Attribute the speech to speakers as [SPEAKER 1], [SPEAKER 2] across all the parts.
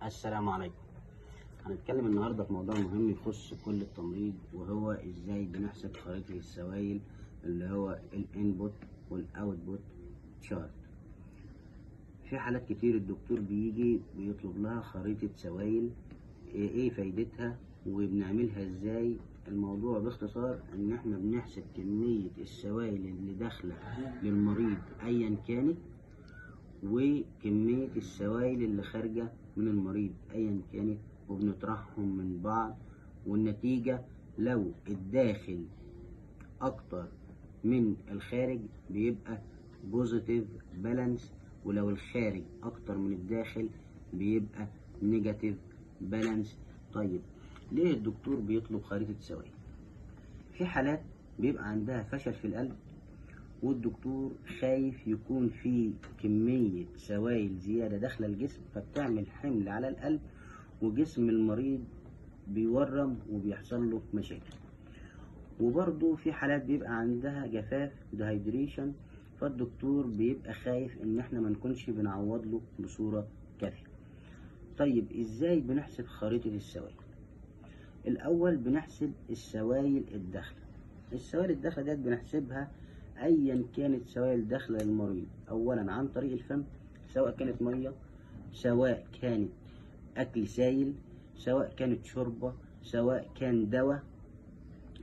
[SPEAKER 1] السلام عليكم. هنتكلم النهارده في موضوع مهم يخص كل التمريض، وهو ازاي بنحسب خريطة السوائل اللي هو الانبوت والاوتبوت شارت. في حالات كتير الدكتور بيجي بيطلب لها خريطة سوائل، ايه فايدتها وبنعملها ازاي. الموضوع باختصار ان احنا بنحسب كمية السوائل اللي داخلة للمريض ايا كانت، وكمية السوائل اللي خارجة من المريض ايا كانت، وبنطرحهم من بعض، والنتيجة لو الداخل اكتر من الخارج بيبقى بوزيتيف بالانس، ولو الخارج اكتر من الداخل بيبقى نيجاتيف بالانس. طيب ليه الدكتور بيطلب خريطة سوائل؟ في حالات بيبقى عندها فشل في القلب، والدكتور خايف يكون في كمية سوائل زيادة داخل الجسم فبتعمل حمل على القلب، وجسم المريض بيورم وبيحصل له مشاكل. وبرضه في حالات بيبقى عندها جفاف دهيدريشن، فالدكتور بيبقى خايف ان احنا ما نكونش بنعوض له بصورة كافية. طيب ازاي بنحسب خريطة السوائل؟ الاول بنحسب السوائل الداخلة. السوائل الداخلة ديت بنحسبها ايا كانت سوائل داخلة للمريض، اولا عن طريق الفم، سواء كانت مية، سواء كانت اكل سائل، سواء كانت شوربة، سواء كان دواء.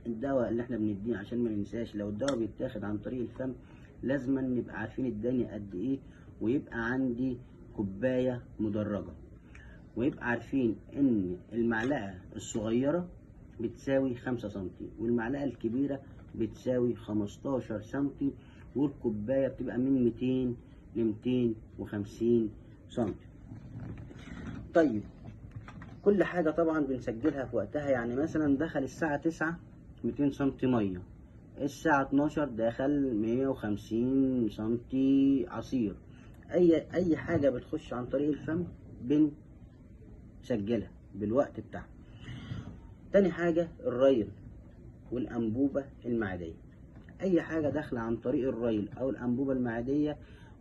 [SPEAKER 1] الدواء اللي احنا بنديه عشان ما ننساش، لو الدواء بيتاخد عن طريق الفم لازم نبقى عارفين الدنيا قد ايه، ويبقى عندي كوباية مدرجة، ويبقى عارفين ان المعلقة الصغيرة بتساوي 5 سنتي، والمعلقة الكبيرة بتساوي 15 سنتي، والكوباية بتبقى من 200 ل 250 سنتي. طيب كل حاجة طبعا بنسجلها في وقتها، يعني مثلا دخل الساعة 9 200 سنتي مية، الساعة 12 دخل 150 سنتي عصير. أي حاجة بتخش عن طريق الفم بنسجلها بالوقت بتاعها. تاني حاجة الريل والأنبوبة المعدية. أي حاجة داخلة عن طريق الريل أو الأنبوبة المعدية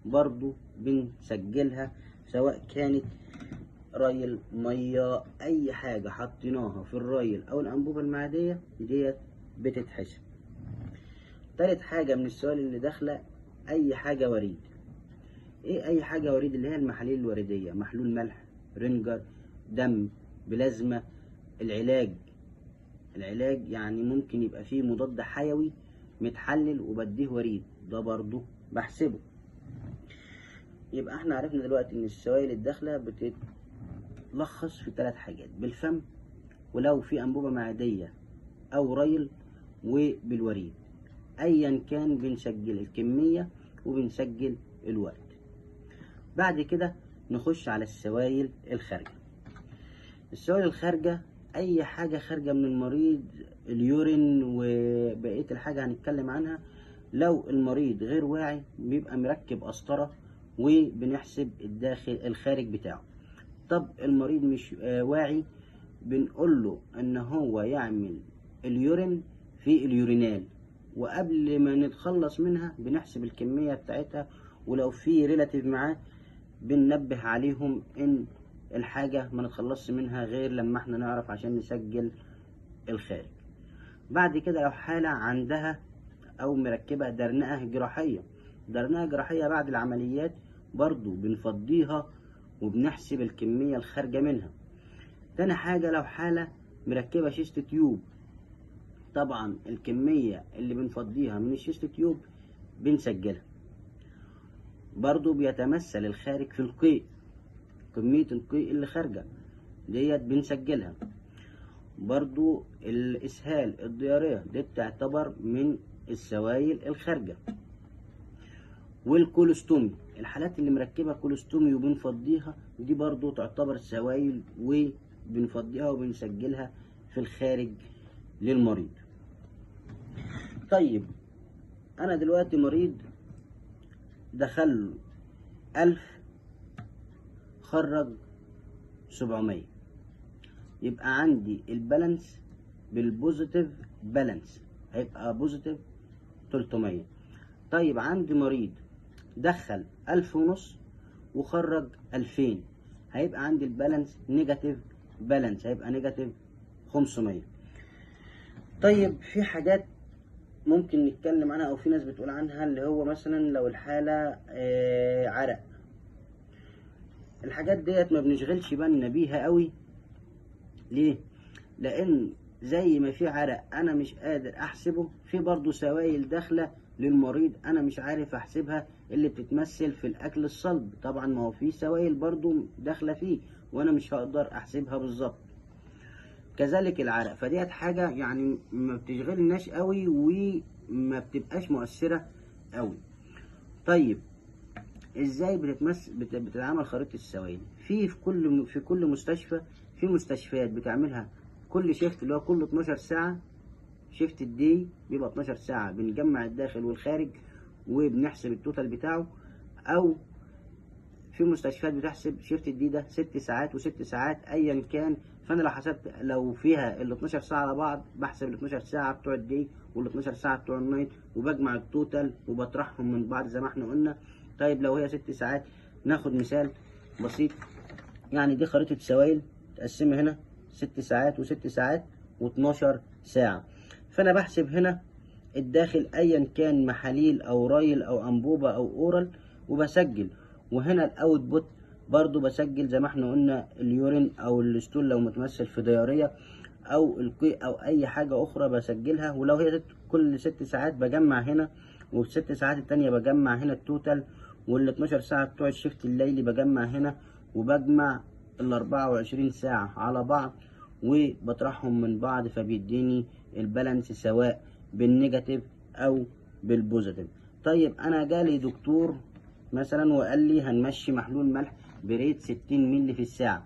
[SPEAKER 1] برضو بنسجلها، سواء كانت ريل، مية، أي حاجة حطيناها في الريل أو الأنبوبة المعدية ديت بتتحسب. تالت حاجة من السؤال اللي داخلة أي حاجة وريد. إيه أي حاجة وريد؟ اللي هي المحاليل الوردية، محلول ملح، رنجر، دم، بلازما. العلاج يعني ممكن يبقى فيه مضاد حيوي متحلل وبديه وريد، ده برضو بحسبه. يبقى احنا عرفنا دلوقتي ان السوائل الداخلة بتتلخص في 3 حاجات: بالفم، ولو في أنبوبة معدية أو ريل، وبالوريد. أيا كان بنسجل الكمية وبنسجل الوقت. بعد كده نخش على السوائل الخارجة. السوائل الخارجة أي حاجة خارجة من المريض، اليورين وبقية الحاجة هنتكلم عنها. لو المريض غير واعي بيبقى مركب قسطرة وبنحسب الداخل الخارج بتاعه. طب المريض مش واعي، بنقول له ان هو يعمل اليورين في اليورينال، وقبل ما نتخلص منها بنحسب الكمية بتاعتها، ولو في ريلاتيف معاه بننبه عليهم ان الحاجة ما نتخلصش منها غير لما احنا نعرف عشان نسجل الخارج. بعد كده لو حالة عندها او مركبة درنقة جراحية بعد العمليات، برضو بنفضيها وبنحسب الكمية الخارجة منها. تاني حاجة لو حالة مركبة شيست تيوب، طبعا الكمية اللي بنفضيها من الشيست تيوب بنسجلها. برضو بيتمثل الخارج في القيء، كمية القيء اللي خارجة ديت بنسجلها. برضو الإسهال، الديارية، دي بتعتبر من السوائل الخارجة. والكولوستومي، الحالات اللي مركبة كولوستومي وبنفضيها دي برضو تعتبر سوائل، وبنفضيها وبنسجلها في الخارج للمريض. طيب أنا دلوقتي مريض دخل 1000 خرج 700، يبقى عندي البالانس بالبوزيتيف بالانس هيبقى بوزيتيف 300. طيب عندي مريض دخل 1500 وخرج 2000، هيبقى عندي البالانس نيجاتيف بالانس، هيبقى نيجاتيف 500. طيب في حاجات ممكن نتكلم عنها او في ناس بتقول عنها، اللي هو مثلا لو الحالة عرق. الحاجات ديت ما بنشغلش بالنا بيها قوي. ليه؟ لان زي ما في عرق انا مش قادر احسبه، في برضه سوائل داخله للمريض انا مش عارف احسبها، اللي بتتمثل في الاكل الصلب. طبعا ما هو في سوائل برضه داخله فيه وانا مش هقدر احسبها بالظبط. كذلك العرق، فديت حاجه يعني ما بتشغلناش قوي وما بتبقاش مؤثره قوي. طيب ازاي بتتعمل خريطه السوائل؟ في كل مستشفى، في مستشفيات بتعملها كل شيفت اللي هو كل 12 ساعه. شيفت الدي بيبقى 12 ساعه، بنجمع الداخل والخارج وبنحسب التوتال بتاعه. او في مستشفيات بتحسب شيفت الدي ده 6 ساعات و6 ساعات ايا كان. فانا لو حسبت لو فيها ال 12 ساعه على بعض، بحسب ال 12 ساعه بتوع الدي وال 12 ساعه بتوع النايت وبجمع التوتال وبطرحهم من بعض زي ما احنا قلنا. طيب لو هي 6 ساعات، ناخد مثال بسيط. يعني دي خريطه سوائل تقسمها هنا 6 ساعات و6 ساعات و12 ساعه. فانا بحسب هنا الداخل ايا كان محاليل او رايل او انبوبه او اورال وبسجل. وهنا الاوت بوت برضو بسجل زي ما احنا قلنا اليورين او الستول لو متمثل في دياريه او القيء او اي حاجه اخرى بسجلها. ولو هي كل 6 ساعات بجمع هنا، وفي 6 ساعات التانية بجمع هنا التوتال، وال 12 ساعه بتوع الشيفت الليلي بجمع هنا، وبجمع ال 24 ساعه على بعض وبطرحهم من بعض، فبيديني البالانس سواء بالنيجاتيف او بالبوزيتيف. طيب انا جالي دكتور مثلا وقال لي هنمشي محلول ملح بريت 60 مللي في الساعه.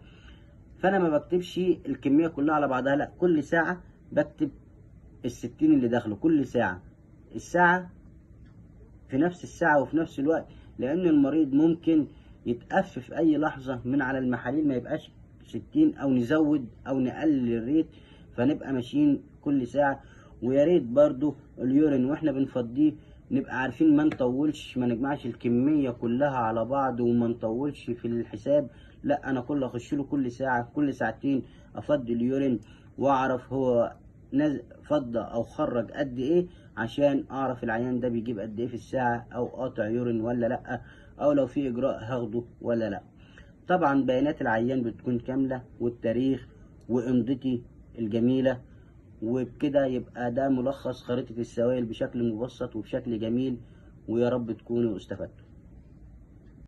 [SPEAKER 1] فانا ما بكتبش الكميه كلها على بعضها، لا، كل ساعه بكتب ال60 اللي داخله كل ساعه. الساعه في نفس الساعه وفي نفس الوقت، لان المريض ممكن يتقف في اي لحظه من على المحاليل ما يبقاش 60، او نزود او نقلل الريت، فنبقى ماشيين كل ساعه. ويا ريت برضو اليورين واحنا بنفضيه نبقى عارفين ما نطولش، ما نجمعش الكميه كلها على بعض وما نطولش في الحساب. لا، انا اخش له كل ساعه كل ساعتين افضي اليورين واعرف هو فضى او خرج قد ايه، عشان اعرف العيان ده بيجيب قد ايه في الساعه، او قاطع يورين ولا لا، او لو في اجراء هاخده ولا لا. طبعا بيانات العيان بتكون كامله والتاريخ وامضتي الجميله. وبكده يبقى ده ملخص خريطه السوائل بشكل مبسط وبشكل جميل، ويا رب تكونوا استفدتوا.